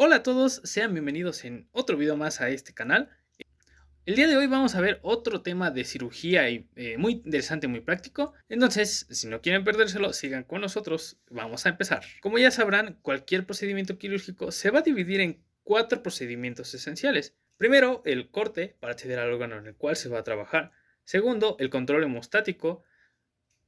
Hola a todos, sean bienvenidos en otro video más a este canal. El día de hoy vamos a ver otro tema de cirugía y muy interesante, muy práctico. Entonces, si no quieren perdérselo, sigan con nosotros. Vamos a empezar. Como ya sabrán, cualquier procedimiento quirúrgico se va a dividir en 4 procedimientos esenciales. Primero, el corte para acceder al órgano en el cual se va a trabajar. Segundo, el control hemostático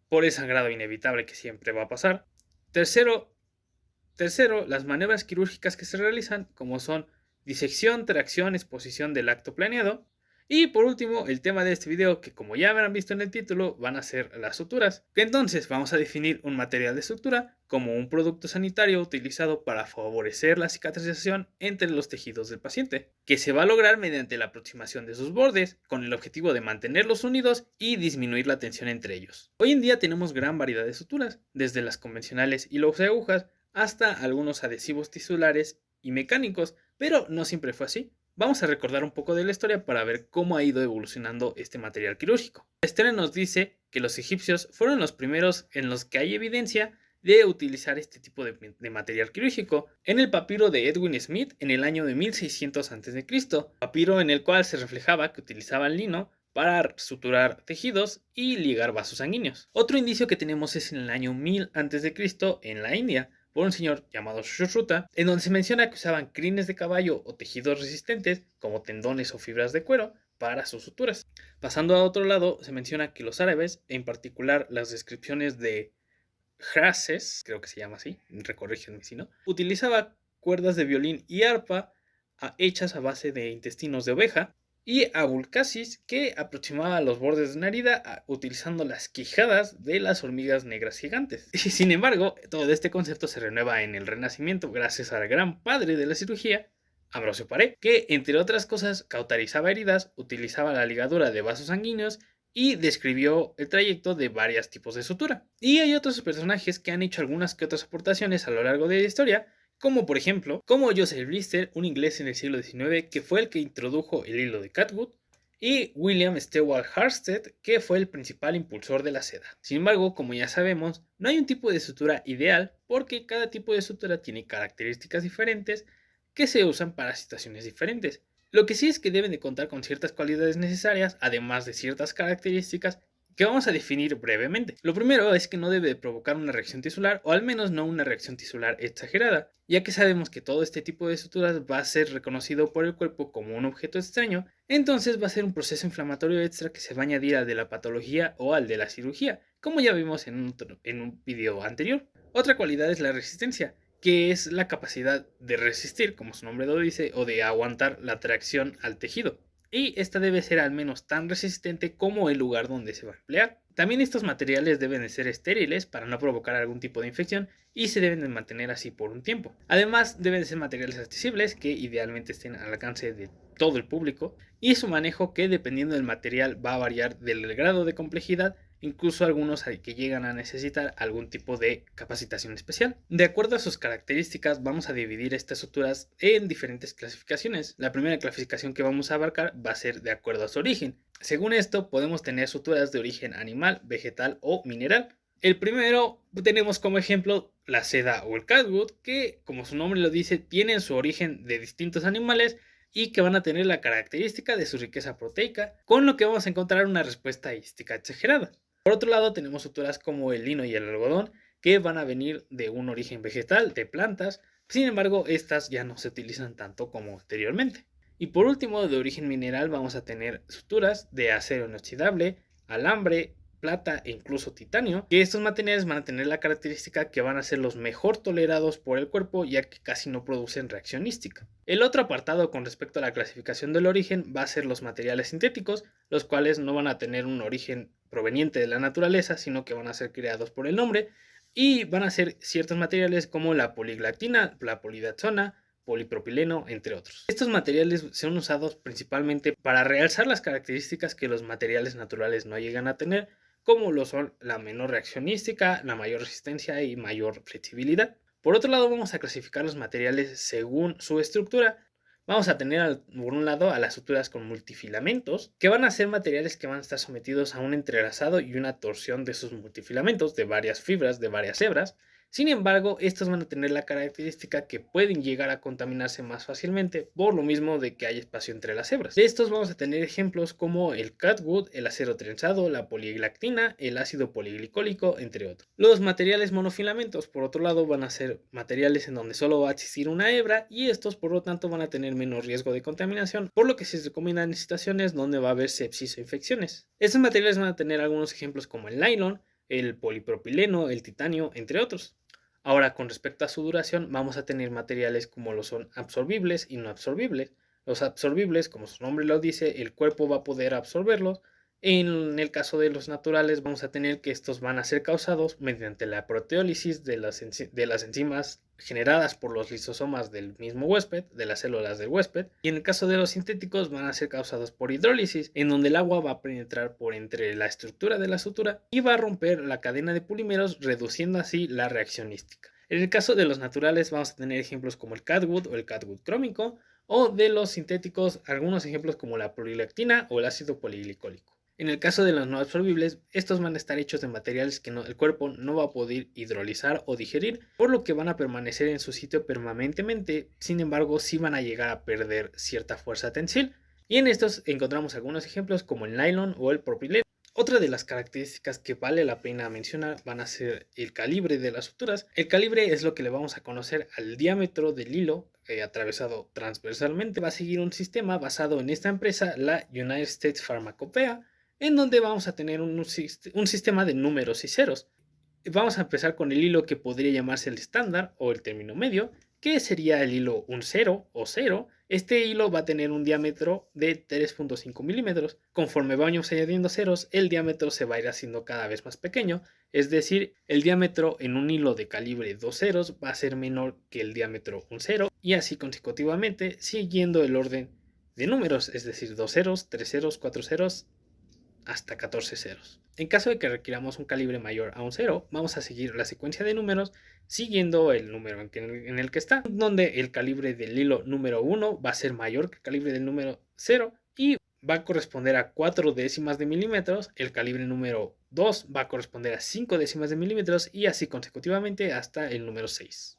por el sangrado inevitable que siempre va a pasar. Tercero, las maniobras quirúrgicas que se realizan, como son disección, tracción, exposición del acto planeado. Y por último, el tema de este video, que como ya habrán visto en el título, van a ser las suturas. Entonces, vamos a definir un material de sutura como un producto sanitario utilizado para favorecer la cicatrización entre los tejidos del paciente, que se va a lograr mediante la aproximación de sus bordes, con el objetivo de mantenerlos unidos y disminuir la tensión entre ellos. Hoy en día tenemos gran variedad de suturas, desde las convencionales hilos de agujas, hasta algunos adhesivos tisulares y mecánicos, pero no siempre fue así. Vamos a recordar un poco de la historia para ver cómo ha ido evolucionando este material quirúrgico. La historia nos dice que los egipcios fueron los primeros en los que hay evidencia de utilizar este tipo de material quirúrgico en el papiro de Edwin Smith en el año de 1600 a.C., papiro en el cual se reflejaba que utilizaban lino para suturar tejidos y ligar vasos sanguíneos. Otro indicio que tenemos es en el año 1000 a.C. en la India, por un señor llamado Sushruta, en donde se menciona que usaban crines de caballo o tejidos resistentes, como tendones o fibras de cuero, para sus suturas. Pasando a otro lado, se menciona que los árabes, en particular las descripciones de Hrases, creo que se llama así, recorrígenme si no, utilizaba cuerdas de violín y arpa hechas a base de intestinos de oveja, y Abulcasis, que aproximaba los bordes de una herida utilizando las quijadas de las hormigas negras gigantes. Y sin embargo, todo este concepto se renueva en el Renacimiento gracias al gran padre de la cirugía, Ambrosio Paré, que entre otras cosas cauterizaba heridas, utilizaba la ligadura de vasos sanguíneos y describió el trayecto de varios tipos de sutura. Y hay otros personajes que han hecho algunas que otras aportaciones a lo largo de la historia, como por ejemplo, como Joseph Lister, un inglés en el siglo XIX que fue el que introdujo el hilo de Catwood, y William Stewart Harsted, que fue el principal impulsor de la seda. Sin embargo, como ya sabemos, no hay un tipo de sutura ideal porque cada tipo de sutura tiene características diferentes que se usan para situaciones diferentes. Lo que sí es que deben de contar con ciertas cualidades necesarias, además de ciertas características que vamos a definir brevemente. Lo primero es que no debe provocar una reacción tisular, o al menos no una reacción tisular exagerada, ya que sabemos que todo este tipo de suturas va a ser reconocido por el cuerpo como un objeto extraño, entonces va a ser un proceso inflamatorio extra que se va a añadir al de la patología o al de la cirugía, como ya vimos en un video anterior. Otra cualidad es la resistencia, que es la capacidad de resistir, como su nombre lo dice, o de aguantar la tracción al tejido. Y esta debe ser al menos tan resistente como el lugar donde se va a emplear. También estos materiales deben de ser estériles para no provocar algún tipo de infección y se deben de mantener así por un tiempo. Además, deben de ser materiales accesibles que idealmente estén al alcance de todo el público, y su manejo, que dependiendo del material va a variar del grado de complejidad, incluso algunos que llegan a necesitar algún tipo de capacitación especial. De acuerdo a sus características, vamos a dividir estas suturas en diferentes clasificaciones. La primera clasificación que vamos a abarcar va a ser de acuerdo a su origen. Según esto, podemos tener suturas de origen animal, vegetal o mineral. El primero tenemos como ejemplo la seda o el catwood, que como su nombre lo dice, tienen su origen de distintos animales y que van a tener la característica de su riqueza proteica, con lo que vamos a encontrar una respuesta estadística exagerada. Por otro lado, tenemos suturas como el lino y el algodón, que van a venir de un origen vegetal, de plantas. Sin embargo, estas ya no se utilizan tanto como anteriormente. Y por último, de origen mineral, vamos a tener suturas de acero inoxidable, alambre, plata e incluso titanio, que estos materiales van a tener la característica que van a ser los mejor tolerados por el cuerpo, ya que casi no producen reaccionística. El otro apartado con respecto a la clasificación del origen va a ser los materiales sintéticos, los cuales no van a tener un origen proveniente de la naturaleza, sino que van a ser creados por el hombre, y van a ser ciertos materiales como la poliglactina, la polidazona, polipropileno, entre otros. Estos materiales son usados principalmente para realzar las características que los materiales naturales no llegan a tener, como lo son la menor reaccionística, la mayor resistencia y mayor flexibilidad. Por otro lado, vamos a clasificar los materiales según su estructura. Vamos a tener por un lado a las suturas con multifilamentos, que van a ser materiales que van a estar sometidos a un entrelazado y una torsión de sus multifilamentos de varias fibras, de varias hebras. Sin embargo, estos van a tener la característica que pueden llegar a contaminarse más fácilmente por lo mismo de que hay espacio entre las hebras. De estos vamos a tener ejemplos como el catwood, el acero trenzado, la poliglactina, el ácido poliglicólico, entre otros. Los materiales monofilamentos, por otro lado, van a ser materiales en donde solo va a existir una hebra y estos por lo tanto van a tener menos riesgo de contaminación, por lo que se recomiendan en situaciones donde va a haber sepsis o infecciones. Estos materiales van a tener algunos ejemplos como el nylon, el polipropileno, el titanio, entre otros. Ahora, con respecto a su duración, vamos a tener materiales como lo son absorbibles y no absorbibles. Los absorbibles, como su nombre lo dice, el cuerpo va a poder absorberlos. En el caso de los naturales, vamos a tener que estos van a ser causados mediante la proteólisis de las enzimas generadas por los lisosomas del mismo huésped, de las células del huésped. Y en el caso de los sintéticos, van a ser causados por hidrólisis, en donde el agua va a penetrar por entre la estructura de la sutura y va a romper la cadena de polímeros, reduciendo así la reaccionística. En el caso de los naturales, vamos a tener ejemplos como el catwood o el catwood crómico, o de los sintéticos, algunos ejemplos como la polilactina o el ácido poliglicólico. En el caso de los no absorbibles, estos van a estar hechos de materiales que el cuerpo no va a poder hidrolizar o digerir, por lo que van a permanecer en su sitio permanentemente, sin embargo sí van a llegar a perder cierta fuerza tensil, y en estos encontramos algunos ejemplos como el nylon o el propileno. Otra de las características que vale la pena mencionar van a ser el calibre de las suturas. El calibre es lo que le vamos a conocer al diámetro del hilo atravesado transversalmente. Va a seguir un sistema basado en esta empresa, la United States Pharmacopoeia, en donde vamos a tener un sistema de números y ceros. Vamos a empezar con el hilo que podría llamarse el estándar o el término medio, que sería el hilo 1,0 o 0. Este hilo va a tener un diámetro de 3.5 milímetros. Conforme vamos añadiendo ceros, el diámetro se va a ir haciendo cada vez más pequeño, es decir, el diámetro en un hilo de calibre 2 ceros va a ser menor que el diámetro 1,0 y así consecutivamente siguiendo el orden de números, es decir, 2 ceros, 3 ceros, 4 ceros, hasta 14 ceros. En caso de que requiramos un calibre mayor a un 0, vamos a seguir la secuencia de números siguiendo el número en el que está, donde el calibre del hilo número 1 va a ser mayor que el calibre del número 0 y va a corresponder a 4 décimas de milímetros, el calibre número 2 va a corresponder a 5 décimas de milímetros y así consecutivamente hasta el número 6.